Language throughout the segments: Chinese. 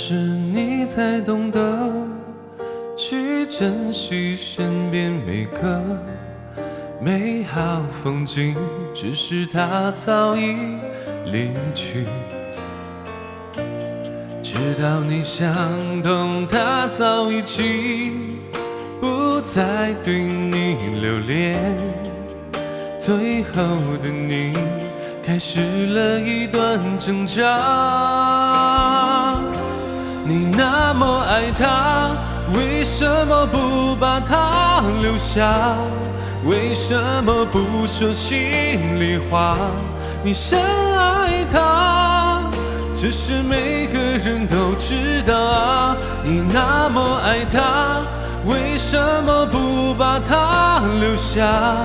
时，你才懂得去珍惜身边每个美好风景，只是它早已离去。直到你想通，它早已经不再对你留恋。最后的你开始了一段挣扎。你那么爱他，为什么不把他留下？为什么不说心里话？你深爱他，只是每个人都知道啊。你那么爱他，为什么不把他留下？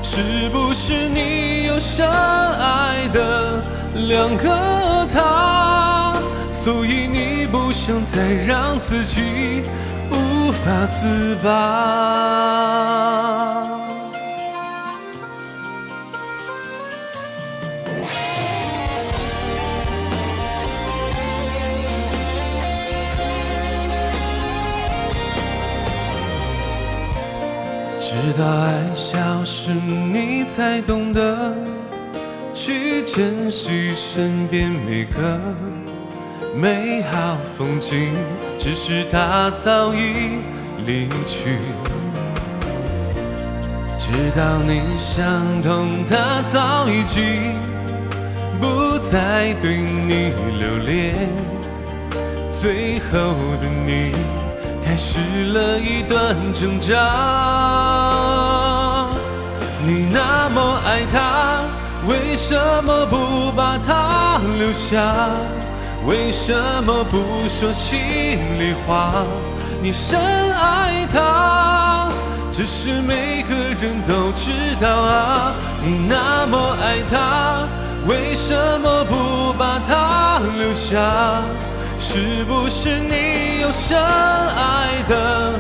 是不是你有深爱的两个他？所以你不想再让自己无法自拔。直到爱消失，你才懂得去珍惜身边每个美好风景，只是它早已离去。直到你想通，它早已经不再对你留恋。最后的你开始了一段挣扎。你那么爱他，为什么不把他留下？为什么不说心里话？你深爱他，只是每个人都知道啊。你那么爱他，为什么不把他留下？是不是你有深爱的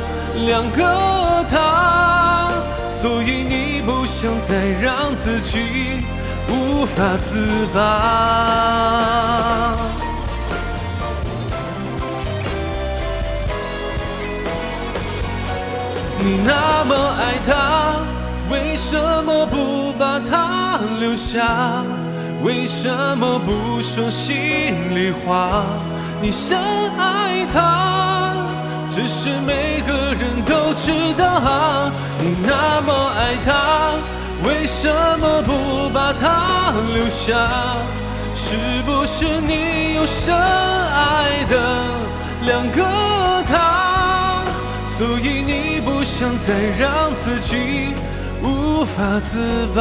两个他？所以你不想再让自己无法自拔。你那么爱他，为什么不把他留下？为什么不说心里话？你深爱他，只是每个人都知道啊。你那么爱他，为什么不把他留下？是不是你有深爱的两个他？所以你不想再让自己无法自拔。